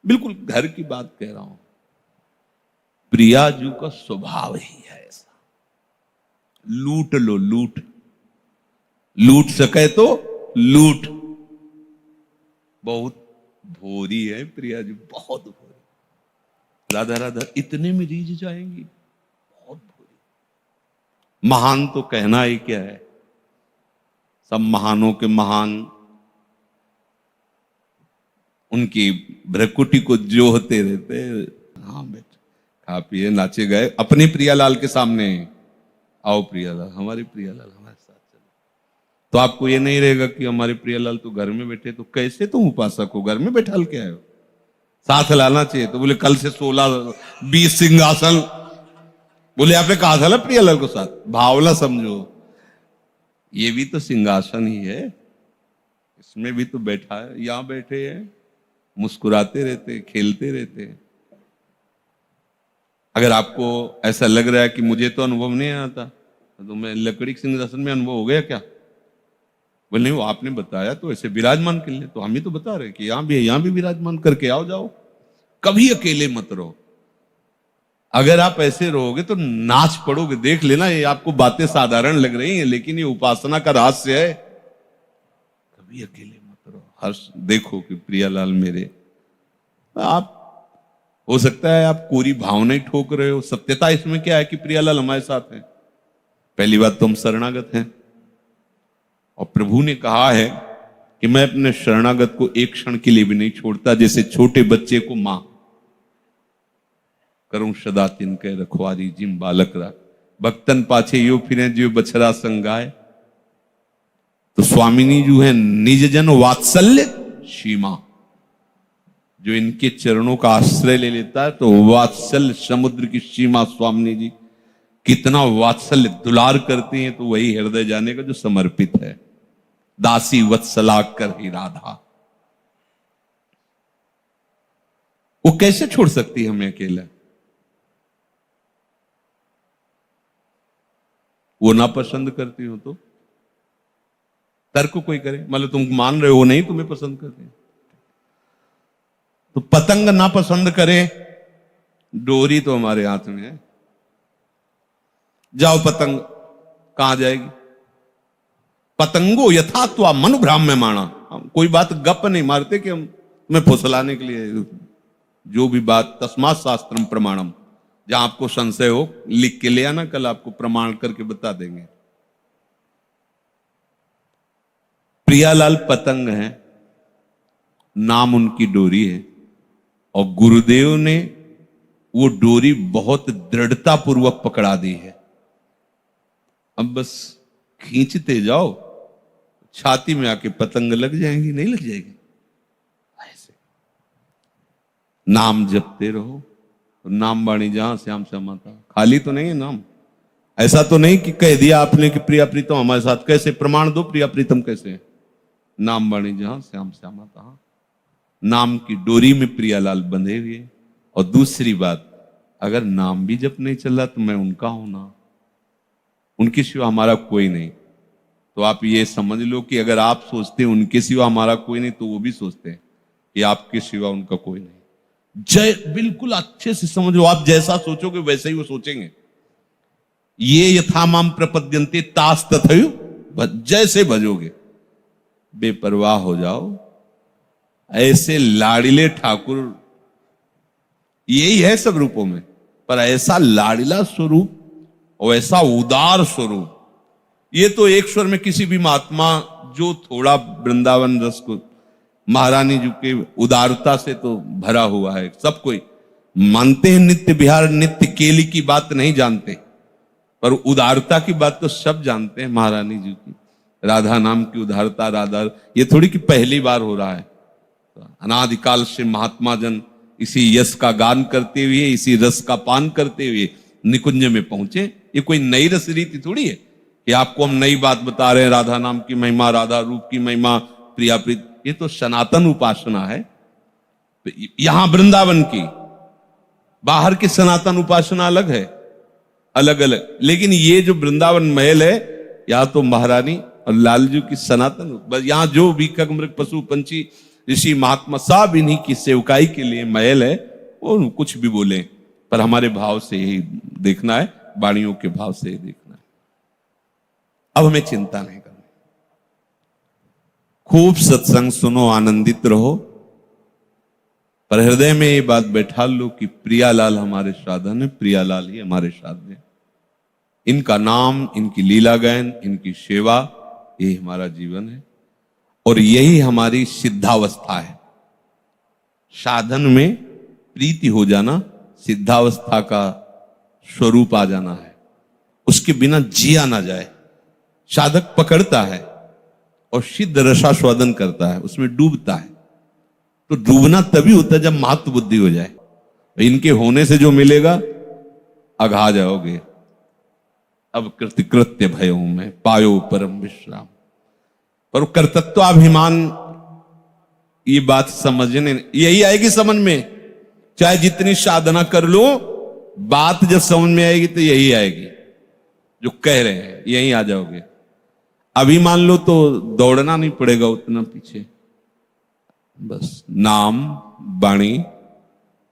बिल्कुल घर की बात कह रहा हूं। प्रियाजू का स्वभाव ही है ऐसा, लूट लो, लूट सके तो लूट। बहुत भोरी है प्रियाजू, बहुत भोरी। राधा राधा इतने में रीझ जाएंगी, बहुत भोरी। महान तो कहना ही क्या है, सब महानों के महान उनकी भ्रकुटी को जोहते रहते। हाँ बेटा, खा पिए नाचे गए अपने प्रियालाल के सामने। आओ प्रियालाल, हमारे प्रियालाल हमारे साथ चलो। तो आपको ये नहीं रहेगा कि हमारे प्रियालाल तो घर में बैठे, तो कैसे तुम उपासक हो, घर में बैठा के आए हो? साथ लाना चाहिए। तो बोले कल से 16-20 सिंहासन। बोले आपने कहा था ना प्रियालाल को साथ, भावला समझो, ये भी तो सिंहासन ही है, इसमें भी तो बैठा है। यहां बैठे हैं, मुस्कुराते रहते, खेलते रहते। अगर आपको ऐसा लग रहा है कि मुझे तो अनुभव नहीं आता, तो मैं लकड़ी के सिंहासन में अनुभव हो गया क्या? बोले नहीं, वो आपने बताया तो ऐसे विराजमान कर ले। तो हम ही तो बता रहे कि यहां भी विराजमान करके आओ जाओ। कभी अकेले मत रहो। अगर आप ऐसे रहोगे तो नाच पड़ोगे। देख लेना, ये आपको बातें साधारण लग रही हैं, लेकिन ये उपासना का रहस्य है। कभी अकेले मत रहो। हर्ष देखो कि प्रियालाल मेरे, आप हो सकता है आप कोरी भावनाएं ठोक रहे हो। सत्यता इसमें क्या है कि प्रियालाल हमारे साथ हैं। पहली बात तो हम शरणागत हैं, और प्रभु ने कहा है कि मैं अपने शरणागत को एक क्षण के लिए भी नहीं छोड़ता। जैसे छोटे बच्चे को मां करूं सदा तिनके रखवारी, जिम बालक रा भक्तन पाछे यो फिरे जो बछरा संगाए। तो स्वामिनी जो है निज जन वात्सल्य सीमा, जो इनके चरणों का आश्रय ले लेता है तो वात्सल्य समुद्र की सीमा स्वामिनी जी कितना वात्सल्य दुलार करती हैं। तो वही हृदय जाने का जो समर्पित है। दासी वत्सला कर ही राधा, वो कैसे छोड़ सकती है हमें अकेला? वो ना पसंद करती हो तो तर्क कोई करे, मतलब तुम मान रहे हो नहीं तुम्हें पसंद करते, तो पतंग ना पसंद करे, डोरी तो हमारे हाथ में है। जाओ पतंग, कहां जाएगी? पतंगो यथात्वा मनु भ्राम्यमाणा। हम कोई बात गप नहीं मारते कि हम तुम्हें फुसलाने के लिए। जो भी बात तस्मात् शास्त्रम प्रमाणम, जहां आपको संशय हो लिख के ले आना, कल आपको प्रमाण करके बता देंगे। प्रियालाल पतंग है, नाम उनकी डोरी है, और गुरुदेव ने वो डोरी बहुत दृढ़ता पूर्वक पकड़ा दी है। अब बस खींचते जाओ, छाती में आके पतंग लग जाएंगी, नहीं लग जाएगी? ऐसे नाम जपते रहो। नाम बाणी जहां श्याम श्यामाता, खाली तो नहीं है नाम। ऐसा तो नहीं कि कह दिया आपने कि प्रिया प्रीतम हमारे साथ, कैसे प्रमाण दो प्रिया प्रीतम कैसे? नाम बाणी जहां श्याम श्यामाता, नाम की डोरी में प्रियालाल बंधे हुए। और दूसरी बात, अगर नाम भी जप नहीं चल रहा तो मैं उनका हूं ना, उनके सिवा हमारा कोई नहीं। तो आप ये समझ लो कि अगर आप सोचते हैं उनके सिवा हमारा कोई नहीं, तो वो भी सोचते हैं कि आपके सिवा उनका कोई नहीं। जय बिल्कुल अच्छे से समझो, आप जैसा सोचोगे वैसे ही वो सोचेंगे। ये यथा माम प्रपद्यन्ते तास तथैव, जैसे भजोगे, बेपरवाह हो जाओ। ऐसे लाड़िले ठाकुर यही है सब रूपों में, पर ऐसा लाड़िला स्वरूप और ऐसा उदार स्वरूप, ये तो एक स्वर में किसी भी महात्मा जो थोड़ा वृंदावन रस को, महारानी जी के उदारता से तो भरा हुआ है। सब कोई मानते हैं नित्य विहार नित्य केली की बात नहीं जानते, पर उदारता की बात तो सब जानते हैं महारानी जी की। राधा नाम की उदारता, राधा, ये थोड़ी कि पहली बार हो रहा है। अनादिकाल से महात्मा जन इसी यश का गान करते हुए, इसी रस का पान करते हुए निकुंज में पहुंचे। ये कोई नई रस रीति थोड़ी है कि आपको हम नई बात बता रहे हैं। राधा नाम की महिमा, राधा रूप की महिमा, प्रिया प्रीत, ये तो सनातन उपासना है। यहां वृंदावन की, बाहर की सनातन उपासना अलग है, अलग अलग। लेकिन ये जो वृंदावन महल है, यहां तो महारानी और लालजू की सनातन, बस यहां जो भी खग मृग पशु पंछी ऋषि महात्मा सब इन्हीं की सेवकाई के लिए महल है, वो कुछ भी बोले, पर हमारे भाव से ही देखना है, वाणियों के भाव से ही देखना है। अब हमें चिंता नहीं करनी, खूब सत्संग सुनो, आनंदित रहो, पर हृदय में ये बात बैठा लो कि प्रियालाल हमारे साधन है, प्रियालाल ही हमारे साधन है। इनका नाम, इनकी लीला गायन, इनकी सेवा, ये हमारा जीवन है और यही हमारी सिद्धावस्था है। साधन में प्रीति हो जाना सिद्धावस्था का स्वरूप आ जाना है, उसके बिना जिया ना जाए। साधक पकड़ता है और सिद्ध रसास्वादन करता है, उसमें डूबता है। तो डूबना तभी होता है जब महत्व बुद्धि हो जाए। इनके होने से जो मिलेगा अघा जाओगे। अब कृत्य भयो में पायो परम विश्राम, पर कर्तत्वाभिमान, ये बात समझने यही आएगी समझ में। चाहे जितनी साधना कर लो, बात जब समझ में आएगी तो यही आएगी जो कह रहे हैं, यही आ जाओगे। अभी मान लो तो दौड़ना नहीं पड़ेगा उतना पीछे, बस नाम, वाणी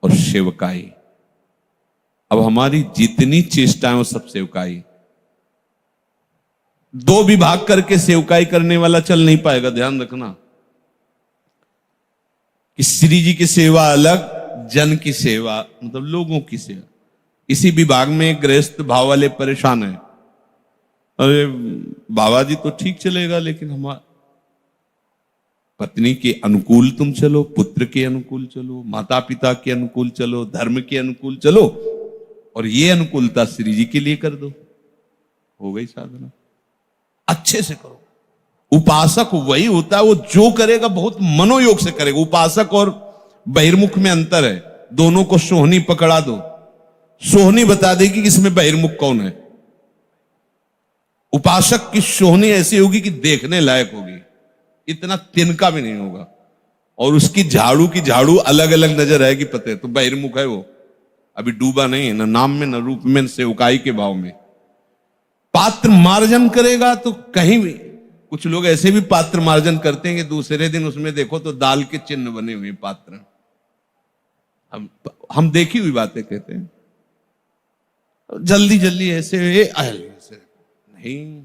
और सेवकाई। अब हमारी जितनी चेष्टाएं वो सब सेवकाई। दो विभाग करके सेवकाई करने वाला चल नहीं पाएगा, ध्यान रखना कि श्री जी की सेवा अलग, जन की सेवा मतलब लोगों की सेवा। इसी विभाग में गृहस्थ भाव वाले परेशान है। अरे बाबा जी तो ठीक चलेगा, लेकिन हमारा पत्नी के अनुकूल तुम चलो, पुत्र के अनुकूल चलो, माता पिता के अनुकूल चलो, धर्म के अनुकूल चलो, और ये अनुकूलता श्री जी के लिए कर दो, हो गई साधना। अच्छे से करो। उपासक वही होता है, वो जो करेगा बहुत मनोयोग से करेगा। उपासक और बहिर्मुख में अंतर है। दोनों को सोहनी पकड़ा दो, सोहनी बता देगी कि इसमें बहिर्मुख कौन है। उपासक की सोहनी ऐसी होगी कि देखने लायक होगी, इतना तिनका भी नहीं होगा, और उसकी झाड़ू की झाड़ू अलग अलग नजर आएगी, पता है तो बहिर्मुख है वो, अभी डूबा नहीं है, न नाम में न रूप में, न सेवकाई के भाव में। पात्र मार्जन करेगा तो कहीं भी, कुछ लोग ऐसे भी पात्र मार्जन करते हैं कि दूसरे दिन उसमें देखो तो दाल के चिन्ह बने हुए पात्र। हम देखी हुई बातें कहते हैं, जल्दी जल्दी ऐसे नहीं।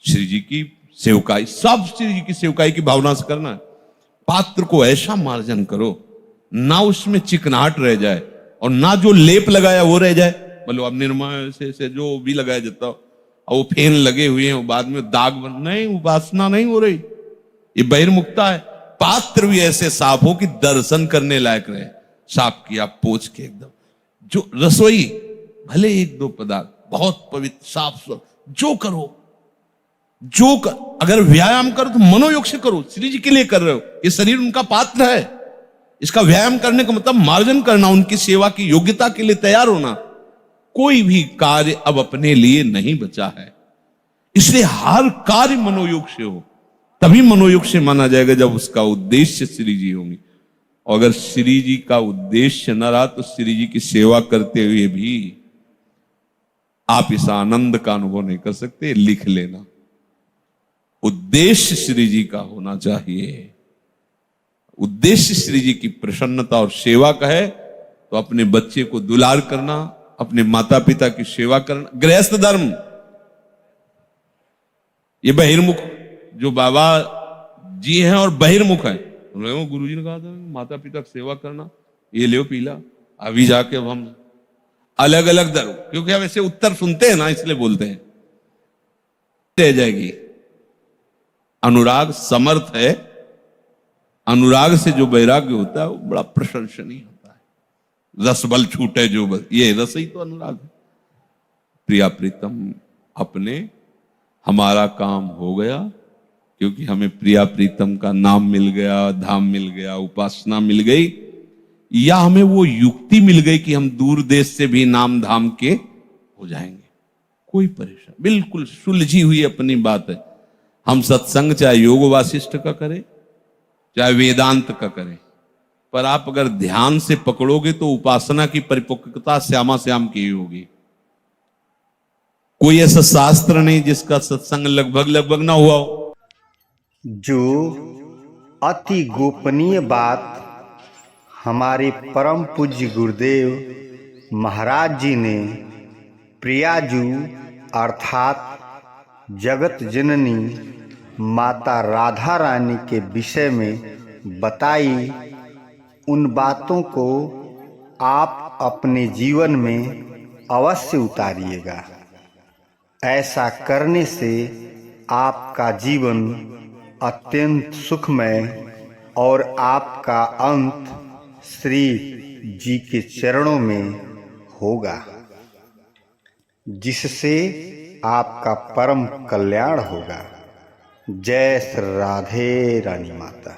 श्री जी की सेवकाई, सब श्री जी की सेवकाई की भावना से करना है। पात्र को ऐसा मार्जन करो ना उसमें चिकनाहट रह जाए और ना जो लेप लगाया वो रह जाए। बोलो अब निर्मा से जो भी लगाया जाता हो, और वो फेन लगे हुए हैं, बाद में दाग बन, नहीं, उपासना नहीं हो रही, ये बहिर्मुखता है। पात्र भी ऐसे साफ हो कि दर्शन करने लायक रहे, साफ किया पोंछ के एकदम। जो रसोई भले एक दो पदार्थ बहुत पवित्र साफ सुथरा, जो करो जो कर, अगर व्यायाम करो तो मनोयोग से करो, श्री जी के लिए कर रहे हो, ये शरीर उनका पात्र है। इसका व्यायाम करने का मतलब मार्जन करना, उनकी सेवा की योग्यता के लिए तैयार होना। कोई भी कार्य अब अपने लिए नहीं बचा है, इसलिए हर कार्य मनोयोग से हो, तभी मनोयोग से माना जाएगा जब उसका उद्देश्य श्री जी होंगे। और अगर श्री जी का उद्देश्य न रहा तो श्री जी की सेवा करते हुए भी आप इस आनंद का अनुभव नहीं कर सकते। लिख लेना, उद्देश्य श्री जी का होना चाहिए। उद्देश्य श्री जी की प्रसन्नता और सेवा का है तो अपने बच्चे को दुलार करना, अपने माता पिता की सेवा करना, गृहस्थ धर्म। ये बहिर्मुख जो बाबा जी हैं और बहिर्मुख हैं, गुरु जी ने कहा था माता पिता की सेवा करना, ये ले पीला। अभी जाके अब हम अलग अलग धर्म, क्योंकि हम ऐसे उत्तर सुनते हैं ना, इसलिए बोलते हैं, रह जाएगी। अनुराग समर्थ है, अनुराग से जो वैराग्य होता है वो बड़ा प्रशंसनीय होता है। रस बल छूटे जो बल, ये रस ही तो अनुराग है। प्रिया प्रीतम, अपने हमारा काम हो गया, क्योंकि हमें प्रिया प्रीतम का नाम मिल गया, धाम मिल गया, उपासना मिल गई, या हमें वो युक्ति मिल गई कि हम दूर देश से भी नाम धाम के हो जाएंगे। कोई परेशान, बिल्कुल सुलझी हुई अपनी बात है। हम सत्संग चाहे योग वासिष्ठ का करें चाहे वेदांत का करें, पर आप अगर ध्यान से पकड़ोगे तो उपासना की परिपक्वता श्यामा श्याम की ही होगी। कोई ऐसा शास्त्र नहीं जिसका सत्संग लगभग लगभग ना हुआ हो। जो अति गोपनीय बात हमारे परम पूज्य गुरुदेव महाराज जी ने प्रियाजू अर्थात जगत जननी माता राधा रानी के विषय में बताई। उन बातों को आप अपने जीवन में अवश्य उतारिएगा। ऐसा करने से आपका जीवन अत्यंत सुखमय और आपका अंत श्री जी के चरणों में होगा, जिससे आपका परम कल्याण होगा। जय श्री राधे रानी माता।